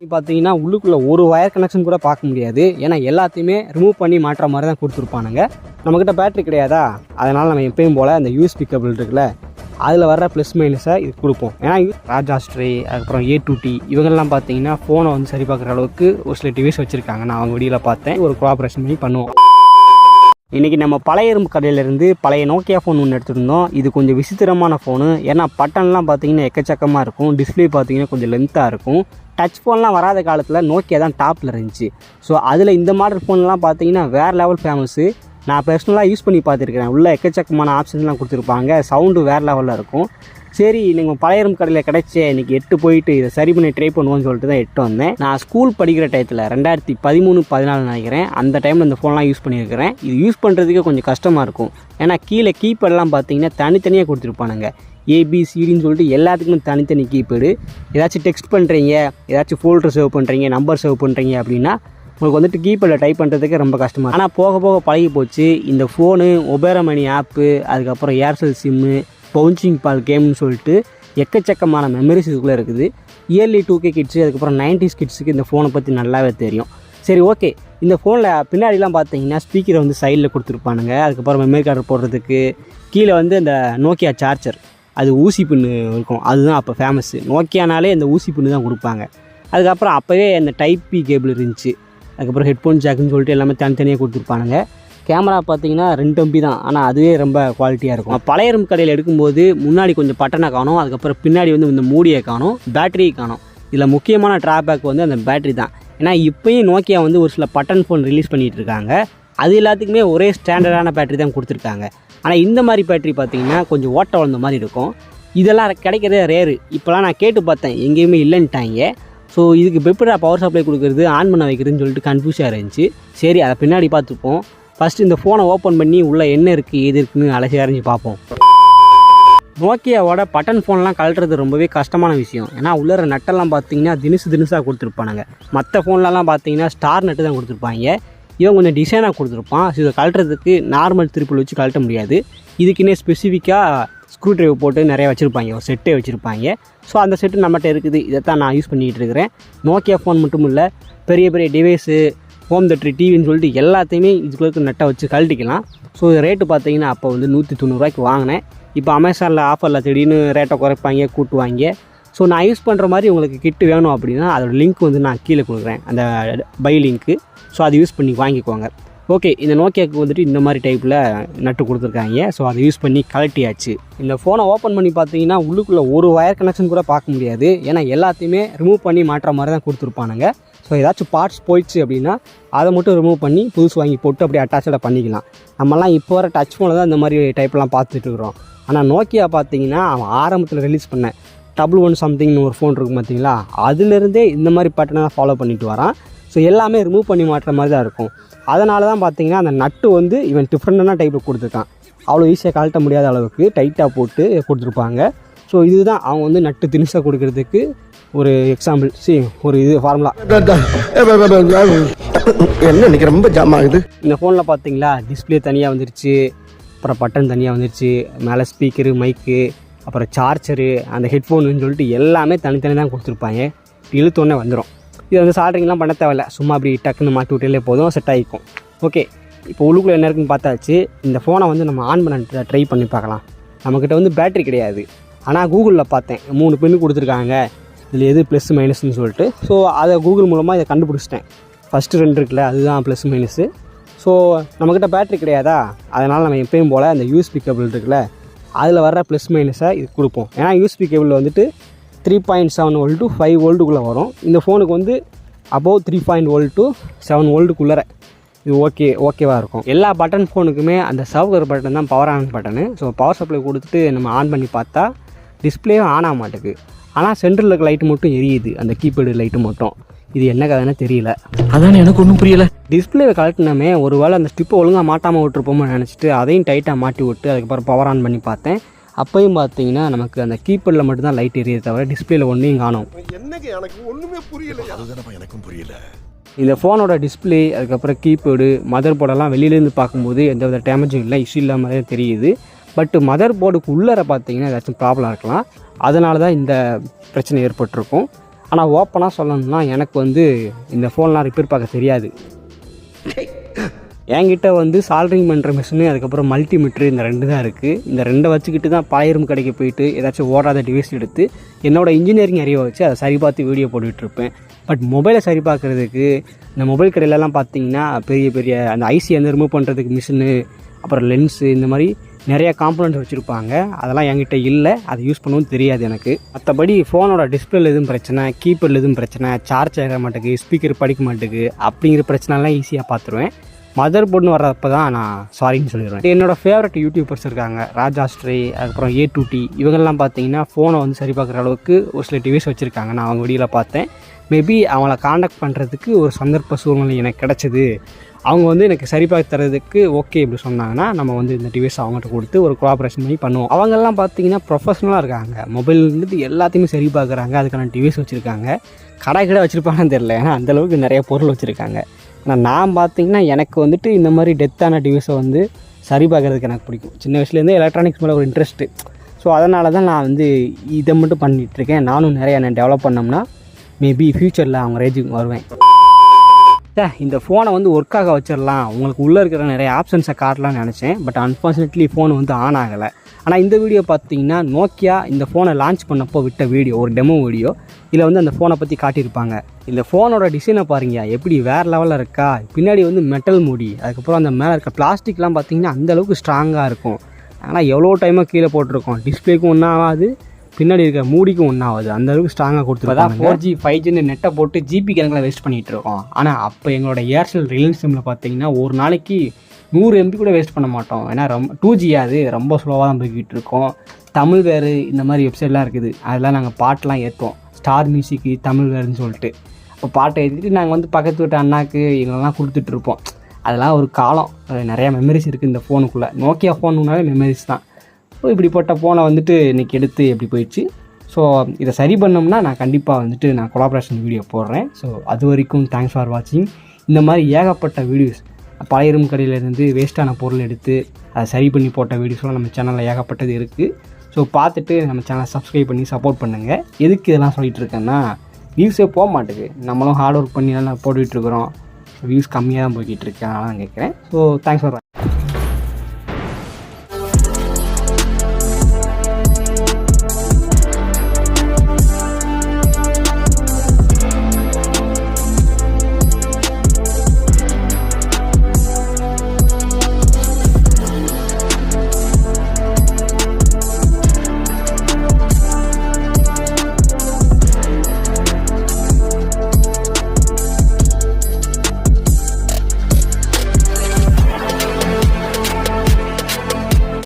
பார்த்தீங்கன்னா உள்ளுக்குள்ளே ஒரு வயர் கனெக்ஷன் கூட பார்க்க முடியாது. ஏன்னா எல்லாத்தையுமே ரிமூவ் பண்ணி மாட்டுற மாதிரி தான் கொடுத்துருப்பானுங்க. நம்மக்கிட்ட பேட்ரி கிடையாதா, அதனால் நம்ம எப்பயும் போல் அந்த யூஎஸ்பி கேபிள் இருக்குல்ல, அதில் வர்ற ப்ளஸ் மைனஸை இது கொடுப்போம். ஏன்னா ராஜாஸ்ட்ரி அதுக்கப்புறம் A2T இவங்கெல்லாம் பார்த்தீங்கன்னா ஃபோனை வந்து சரி பார்க்குற அளவுக்கு ஒரு சில டிவைஸ் வச்சுருக்காங்க. நான் அவங்க வீடியோவில் பார்த்தேன். ஒரு கோஆப்ரேஷன் பண்ணி பண்ணுவோம். இன்றைக்கி நம்ம பழைய இரும்பு கடையிலேருந்து பழைய நோக்கியா ஃபோன் ஒன்று எடுத்துருந்தோம். இது கொஞ்சம் விசித்திரமான ஃபோனு. ஏன்னா பட்டன்லாம் பார்த்தீங்கன்னா எக்கச்சக்கமாக இருக்கும். டிஸ்பிளே பார்த்தீங்கன்னா கொஞ்சம் லென்த்தாக இருக்கும். டச் ஃபோன்லாம் வராத காலத்தில் நோக்கியா தான் டாப்பில் இருந்துச்சு. ஸோ அதில் இந்த மாடல் ஃபோன்லாம் பார்த்தீங்கன்னா வேறு லெவல் ஃபேமஸ்ஸு. நான் பர்சனலாக யூஸ் பண்ணி பார்த்துருக்கிறேன். உள்ள எக்கச்சக்கமான ஆப்ஷன்ஸ்லாம் கொடுத்துருப்பாங்க. சவுண்டு வேறு லெவலில் இருக்கும். சரி, நீங்கள் பழைய இரும்பு கடையில் கிடச்சே இன்றைக்கி எட்டு போயிட்டு இதை சரி பண்ணி ட்ரை பண்ணுவோன்னு சொல்லிட்டு தான் எட்டு வந்தேன். நான் ஸ்கூல் படிக்கிற டயத்தில் 2013-14 நினைக்கிறேன், அந்த டைமில் இந்த ஃபோன்லாம் யூஸ் பண்ணியிருக்கிறேன். இது யூஸ் பண்ணுறதுக்கு கொஞ்சம் கஷ்டமாக இருக்கும். ஏன்னா கீழே கீபேடெலாம் பார்த்தீங்கன்னா தனித்தனியாக கொடுத்துருப்பானுங்க. ABCDன்னு சொல்லிட்டு எல்லாத்துக்குமே தனித்தனி கீபேடு. ஏதாச்சும் டெக்ஸ்ட் பண்ணுறீங்க, ஏதாச்சும் ஃபோல்டர் சேவ் பண்ணுறீங்க, நம்பர் சேவ் பண்ணுறீங்க அப்படின்னா உங்களுக்கு வந்துட்டு கீபேடில் டைப் பண்ணுறதுக்கு ரொம்ப கஷ்டமாக. ஆனால் போக போக பழகி போச்சு. இந்த ஃபோனு ஒபேரா மணி ஆப்பு, அதுக்கப்புறம் ஏர்செல் சிம்மு, பவுன்சிங் பால் கேம்னு சொல்லிட்டு எக்கச்சக்கமான மெமரிஸ் இதுக்குள்ளே இருக்குது. இயர்லி 2K கிட்ஸு அதுக்கப்புறம் 90s கிட்ஸுக்கு இந்த ஃபோனை பற்றி நல்லாவே தெரியும். சரி, ஓகே. இந்த ஃபோனில் பின்னாடிலாம் பார்த்தீங்கன்னா ஸ்பீக்கரை வந்து சைடில் கொடுத்துருப்பானுங்க. அதுக்கப்புறம் மெமரி கார்டு போடுறதுக்கு கீழே வந்து அந்த நோக்கியா சார்ஜர், அது ஊசி பின்னு இருக்கும். அதுதான் அப்போ ஃபேமஸ்ஸு. நோக்கியானாலே இந்த ஊசி பின்னு தான் கொடுப்பாங்க. அதுக்கப்புறம் அப்போவே அந்த டைப் பி கேபிள் இருந்துச்சு. அதுக்கப்புறம் ஹெட்ஃபோன் ஜாக்குன்னு சொல்லிட்டு எல்லாமே தனித்தனியாக கொடுத்துருப்பானுங்க. கேமரா பார்த்தீங்கன்னா 2 MP தான், ஆனால் அதுவே ரொம்ப குவாலிட்டியாக இருக்கும். பழைய இரும்பு கடையில் எடுக்கும்போது முன்னாடி கொஞ்சம் பட்டனை காணும், அதுக்கப்புறம் பின்னாடி வந்து இந்த மூடியை காணும், பேட்டரியை காணும். இதில் முக்கியமான ட்ராபேக் வந்து அந்த பேட்டரி தான். ஏன்னா இப்போயும் நோக்கியா வந்து ஒரு சில பட்டன் ஃபோன் ரிலீஸ் பண்ணிகிட்டு இருக்காங்க. அது எல்லாத்துக்குமே ஒரே ஸ்டாண்டர்டான பேட்டரி தான் கொடுத்துருக்காங்க. ஆனால் இந்த மாதிரி பேட்டரி பார்த்தீங்கன்னா கொஞ்சம் ஓட்ட வளர்ந்த மாதிரி இருக்கும். இதெல்லாம் கிடைக்கிறதே ரேரு. இப்போலாம் நான் கேட்டு பார்த்தேன், எங்கேயுமே இல்லைன்ட்டாங்க. ஸோ இதுக்கு எப்படிடா பவர் சப்ளை கொடுக்குறது, ஆன் பண்ண வைக்கிறதுன்னு சொல்லிட்டு கன்ஃபியூஸாக இருந்துச்சு. சரி, அதை பின்னாடி பார்த்துப்போம். ஃபஸ்ட்டு இந்த ஃபோனை ஓப்பன் பண்ணி உள்ளே என்ன இருக்குது ஏது இருக்குன்னு அலசி அறிஞ்சு பார்ப்போம். நோக்கியாவோட பட்டன் ஃபோன்லாம் கழட்டுறது ரொம்பவே கஷ்டமான விஷயம். ஏன்னா உள்ளே நட்டெல்லாம் பார்த்தீங்கன்னா தினுசாக கொடுத்துருப்பானுங்க. மற்ற ஃபோன்லலாம் பார்த்தீங்கன்னா ஸ்டார் நட்டு தான் கொடுத்துருப்பாங்க. இவன் கொஞ்சம் டிசைனாக கொடுத்துருப்பான். ஸோ இதை கழட்டுறதுக்கு நார்மல் திருப்பில் வச்சு கழட்ட முடியாது. இதுக்குன்னே ஸ்பெசிஃபிக்காக ஸ்க்ரூ ட்ரைவர் போட்டு நிறைய வச்சுருப்பாங்க, ஒரு செட்டே வச்சுருப்பாங்க. ஸோ அந்த செட்டு நம்மகிட்ட இருக்குது. இதை தான் நான் யூஸ் பண்ணிகிட்டு இருக்கிறேன். நோக்கியா ஃபோன் மட்டும் இல்லை, பெரிய பெரிய டிவைஸு, ஹோம் தேட்டர், டிவின்னு சொல்லிட்டு எல்லாத்தையுமே இதுக்குள்ள நட்டை வச்சு கழட்டிக்கலாம். ஸோ ரேட்டு பார்த்தீங்கன்னா அப்போ வந்து 190 ரூபாய்க்கு வாங்கினேன். இப்போ அமேசானில் ஆஃபரில் திடீர்னு ரேட்டை குறைப்பாங்க, கூட்டுவாங்க. ஸோ நான் யூஸ் பண்ணுற மாதிரி உங்களுக்கு கிட்டு வேணும் அப்படின்னா அதோட லிங்க் வந்து நான் கீழே கொடுக்குறேன், அந்த பை லிங்க்கு. ஸோ அதை யூஸ் பண்ணி வாங்கிக்கோங்க. ஓகே, இந்த நோக்கியாவுக்கு வந்துட்டு இந்த மாதிரி டைப்பில் நட்டு கொடுத்துருக்காங்க. ஸோ அதை யூஸ் பண்ணி கழட்டியாச்சு. இந்த ஃபோனை ஓப்பன் பண்ணி பார்த்தீங்கன்னா உள்ளுக்குள்ளே ஒரு வயர் கனெக்ஷன் கூட பார்க்க முடியாது. ஏன்னா எல்லாத்தையுமே ரிமூவ் பண்ணி மாட்டுற மாதிரி தான் கொடுத்துருப்பானுங்க. ஸோ ஏதாச்சும் பார்ட்ஸ் போயிடுச்சு அப்படின்னா அதை மட்டும் ரிமூவ் பண்ணி புதுசு வாங்கி போட்டு அப்படியே அட்டாச்சாக பண்ணிக்கலாம். நம்மலாம் இப்போ வர டச் ஃபோனில் தான் இந்த மாதிரி டைப்லாம் பார்த்துட்டு இருக்கிறோம். ஆனால் நோக்கியா பார்த்தீங்கன்னா அவன் ஆரம்பத்தில் ரிலீஸ் பண்ண 11 சம்திங்னு ஒரு ஃபோன் இருக்கும் பார்த்தீங்களா, அதுலேருந்தே இந்த மாதிரி பட்டனை தான் ஃபாலோ பண்ணிட்டு வரான். ஸோ எல்லாமே ரிமூவ் பண்ணி மாட்டுற மாதிரி தான் இருக்கும். அதனால தான் பார்த்தீங்கன்னா அந்த நட்டு வந்து இவன் டிஃப்ரெண்டான டைப்பில் கொடுத்துருக்கான். அவ்வளோ ஈஸியாக கழட்ட முடியாத அளவுக்கு டைட்டாக போட்டு கொடுத்துருப்பாங்க. ஸோ இதுதான் அவங்க வந்து நட்டு தினுசாக கொடுக்கறதுக்கு ஒரு எக்ஸாம்பிள். ஒரு இது ஃபார்முலா என்ன இன்னைக்கு ரொம்ப ஜாம் ஆகுது. இந்த ஃபோனில் பார்த்தீங்களா டிஸ்பிளே தனியாக வந்துருச்சு, அப்புறம் பட்டன் தனியாக வந்துருச்சு, மேலே ஸ்பீக்கரு, மைக்கு, அப்புறம் சார்ஜரு, அந்த ஹெட்ஃபோனுன்னு சொல்லிட்டு எல்லாமே தனித்தனி தான் கொடுத்துருப்பாங்க. இழுத்தோடனே வந்துடும். இது வந்து சால்ட்ரிங்லாம் பண்ண தேவையில்ல, சும்மா அப்படி டக்குன்னு மாட்டி விட்டாலே போதும், செட் ஆகிக்கும். ஓகே, இப்போ உள்ளுக்குள்ளே என்ன இருக்குன்னு பார்த்தாச்சு. இந்த ஃபோனை வந்து நம்ம ஆன் பண்ண ட்ரை பண்ணி பார்க்கலாம். நம்மக்கிட்ட வந்து பேட்ரி கிடையாது. ஆனால் கூகுளில் பார்த்தேன் 3 பின்னு கொடுத்துருக்காங்க, இதில் எது ப்ளஸ் மைனஸ்ன்னு சொல்லிட்டு. ஸோ அதை கூகுள் மூலமாக இதை கண்டுபிடிச்சிட்டேன். ஃபஸ்ட்டு 2 இருக்குல்ல, அதுதான் ப்ளஸ் மைனஸு. ஸோ நம்மக்கிட்ட பேட்ரி கிடையாதா, அதனால் நம்ம எப்பயும் போல் அந்த யூஎஸ்பி கேபிள் இருக்குல்ல, அதில் வர்ற ப்ளஸ் மைனஸை இது கொடுப்போம். ஏன்னா யூஎஸ்பி கேபிளில் வந்துட்டு 3.7 volt to 5 voltக்குள்ளே வரும். இந்த ஃபோனுக்கு வந்து அபவ் 3.0 volt to 7 voltக்குள்ளே இது ஓகேவாக இருக்கும். எல்லா பட்டன் ஃபோனுக்குமே அந்த சவுக்கர் பட்டன் தான் power on button. So power supply கொடுத்துட்டு நம்ம ஆன் பண்ணி பார்த்தா டிஸ்பிளேவும் ஆன் ஆக மாட்டேங்குது. ஆனால் சென்டரில் இருக்க லைட்டு மட்டும் எரியுது, அந்த கீபேடு லைட்டு மட்டும். இது என்ன கதைன்னு தெரியல. அதான் எனக்கு ஒன்றும் புரியல. டிஸ்பிளேவை கலட்டினமே ஒரு வேளை அந்த ஸ்டிப்பை ஒழுங்காக மாட்டாமல் விட்டுருப்போம்னு நினச்சிட்டு அதையும் டைட்டாக மாட்டி விட்டு அதுக்கப்புறம் பவர் ஆன் பண்ணி பார்த்தேன். அப்போயும் பார்த்தீங்கன்னா நமக்கு அந்த கீபேடில் மட்டும்தான் லைட் எரியுது, தவிர டிஸ்பிளேல ஒன்றையும் காணும். என்னங்க எனக்கு ஒன்றுமே புரியல. அதுதானப்பா எனக்கும் புரியல. இந்த ஃபோனோட டிஸ்பிளே, அதுக்கப்புறம் கீபேடு, மதர் போர்டெல்லாம் வெளியிலேருந்து பார்க்கும்போது எந்த வித டேமேஜும் இல்லை, இஷ்யூ இல்லாமலே தெரியுது. பட் மதர் போர்டுக்கு உள்ளர பார்த்தீங்கன்னா ஏதாச்சும் ப்ராப்ளம் இருக்கலாம். அதனால தான் இந்த பிரச்சனை ஏற்பட்டிருக்கும். ஆனால் ஓப்பனாக சொல்லணும்னா எனக்கு வந்து இந்த ஃபோன்லாம் ரிப்பேர் பார்க்க தெரியாது. என்கிட்ட வந்து சால்ட்ரிங் பண்ணுற மிஷினு, அதுக்கப்புறம் மல்டிமீட்ரு, இந்த 2 தான் இருக்குது. இந்த 2 வச்சுக்கிட்டு தான் பழைய கடைக்கு போயிட்டு ஏதாச்சும் ஓடாத டிவைஸ் எடுத்து என்னோடய இன்ஜினியரிங் அறிவை வச்சு அதை சரி பார்த்து வீடியோ போட்டுட்ருப்பேன். பட் மொபைலை சரி பார்க்குறதுக்கு இந்த மொபைல் கடையிலலாம் பார்த்தீங்கன்னா பெரிய பெரிய அந்த ஐசி வந்து ரிமூவ் பண்ணுறதுக்கு மிஷினு, அப்புறம் லென்ஸு, இந்த மாதிரி நிறையா காம்பனண்ட்ஸ் வச்சுருப்பாங்க. அதெல்லாம் என்கிட்ட இல்லை, அதை யூஸ் பண்ணவும் தெரியாது எனக்கு. மற்றபடி ஃபோனோட டிஸ்பிளேல எதுவும் பிரச்சனை, கீபோர்டில் எதுவும் பிரச்சனை, சார்ஜ் ஆக மாட்டேங்குது, ஸ்பீக்கர் படிக்க மாட்டேங்குது அப்படிங்கிற பிரச்சனைலாம் ஈஸியாக பார்த்துருவேன். மதர் போர்டுன்னு வர்றப்போ தான் நான் சாரின்னு சொல்லிடுவேன். என்னோடய ஃபேவரட் யூடியூபர்ஸ் இருக்காங்க, ராஜாஸ்ட்ரே, அதுக்கப்புறம் A2T, இவங்கெல்லாம் பார்த்தீங்கன்னா ஃபோனை வந்து சரி பார்க்குற அளவுக்கு ஒரு சில டிவைஸ் வச்சுருக்காங்க. நான் அவங்க வீடியோவில் பார்த்தேன். மேபி அவங்கள காண்டாக்ட் பண்ணுறதுக்கு ஒரு சந்தர்ப்ப சூழ்நிலை எனக்கு கிடச்சிது. அவங்க வந்து எனக்கு சரி பார்த்து தரதுக்கு ஓகே இப்படி சொன்னாங்கன்னா நம்ம வந்து இந்த டிவைஸ் அவங்ககிட்ட கொடுத்து ஒரு கோஆப்ரேஷன் பண்ணி பண்ணுவோம். அவங்கெல்லாம் பார்த்தீங்கன்னா ப்ரொஃபஷனலாக இருக்காங்க, மொபைல்லேருந்து எல்லாத்தையுமே சரி பார்க்குறாங்க, அதுக்கான டிவைஸ் வச்சுருக்காங்க. கடை வச்சுருப்பாங்கன்னு தெரில, ஏன்னா அந்தளவுக்கு நிறைய பொருள் வச்சுருக்காங்க. ஆனால் நான் பார்த்தீங்கன்னா எனக்கு வந்துட்டு இந்த மாதிரி டெத்தான டிவைஸை வந்து சரி பார்க்குறதுக்கு எனக்கு பிடிக்கும். சின்ன வயசுலேருந்தே எலக்ட்ரானிக்ஸ் மேலே ஒரு இன்ட்ரெஸ்ட்டு. ஸோ அதனால தான் நான் வந்து இதை மட்டும் பண்ணிகிட்ருக்கேன். நானும் நிறையா நான் டெவலப் பண்ணோம்னா மேபி ஃப்யூச்சரில் அவங்க ரேஞ்சுக்கு வருவேன். இந்த ஃபோனை வந்து ஒர்க்காக வச்சிடலாம், உங்களுக்கு உள்ளே இருக்கிற நிறைய ஆப்ஷன்ஸை காட்டலாம்னு நினச்சேன். பட் அன்ஃபார்ச்சுனேட்லி ஃபோன் வந்து ஆன் ஆகலை. ஆனால் இந்த வீடியோ பார்த்தீங்கன்னா நோக்கியா இந்த ஃபோனை லான்ச் பண்ணப்போ விட்ட வீடியோ, ஒரு டெமோ வீடியோ. இதில் வந்து அந்த ஃபோனை பற்றி காட்டியிருப்பாங்க. இந்த ஃபோனோட டிசைனை பாருங்க, எப்படி வேறு லெவலில் இருக்கா. பின்னாடி வந்து மெட்டல் மூடி, அதுக்கப்புறம் அந்த மேலே இருக்க பிளாஸ்டிக்லாம் பார்த்தீங்கன்னா அந்தளவுக்கு ஸ்ட்ராங்காக இருக்கும். ஆனால் எவ்வளோ டைமாக கீழே போட்டிருக்கோம், டிஸ்பிளேக்கும் ஒன்றும் ஆகாது, பின்னாடி இருக்க மூடிக்கும் ஒன்றாகுது. அந்தளவுக்கு ஸ்ட்ராங்காக கொடுத்துருக்காங்க. 4G 5Gன்னு நெட்டை போட்டு ஜிபி கணக்கில் வேஸ்ட் பண்ணிகிட்டு இருக்கோம். ஆனால் அப்போ எங்களோட ஏர்செல் ரிலையன்ஸ் சிம்மில் பார்த்தீங்கன்னா ஒரு நாளைக்கு 100 MB கூட வேஸ்ட் பண்ண மாட்டோம். ஏன்னா 2G அது ரொம்ப ஸ்லோவாக தான் போய்கிட்டு இருக்கோம். தமிழ் வேறு இந்த மாதிரி வெப்சைட்லாம் இருக்குது, அதெல்லாம் நாங்கள் பாட்டெலாம் ஏற்றுவோம். ஸ்டார் மியூசிக்கு, தமிழ் வேறுன்னு சொல்லிட்டு அப்போ பாட்டை ஏற்றிட்டு நாங்கள் வந்து பக்கத்து வீட்டு அண்ணாக்கு எங்களெல்லாம் கொடுத்துட்ருப்போம். அதெல்லாம் ஒரு காலம். நிறையா மெமரிஸ் இருக்குது இந்த ஃபோனுக்குள்ளே. நோக்கியா ஃபோனுனாலே மெமரிஸ் தான். ஸோ இப்படிப்பட்ட ஃபோனை வந்துட்டு இன்றைக்கி எடுத்து எப்படி போயிடுச்சு. ஸோ இதை சரி பண்ணோம்னா நான் கண்டிப்பாக வந்துட்டு நான் கொலாபரேஷன் வீடியோ போடுறேன். ஸோ அது வரைக்கும் தேங்க்ஸ் ஃபார் வாட்சிங். இந்த மாதிரி ஏகப்பட்ட வீடியோஸ், பழைய கடையிலேருந்து வேஸ்ட்டான பொருள் எடுத்து அதை சரி பண்ணி போட்ட வீடியோஸ்லாம் நம்ம சேனலில் ஏகப்பட்டது இருக்குது. ஸோ பார்த்துட்டு நம்ம சேனலை சப்ஸ்கிரைப் பண்ணி சப்போர்ட் பண்ணுங்கள். எதுக்கு இதெல்லாம் சொல்லிகிட்டு இருக்கேன்னா, வியூஸே போக மாட்டேங்குது. நம்மளும் ஹார்ட் ஒர்க் பண்ணி நல்லா போட்டுக்கிட்டு இருக்கிறோம், வியூஸ் கம்மியாக தான் போய்கிட்டு இருக்கேன். அதனால் நான் கேட்குறேன். So thanks for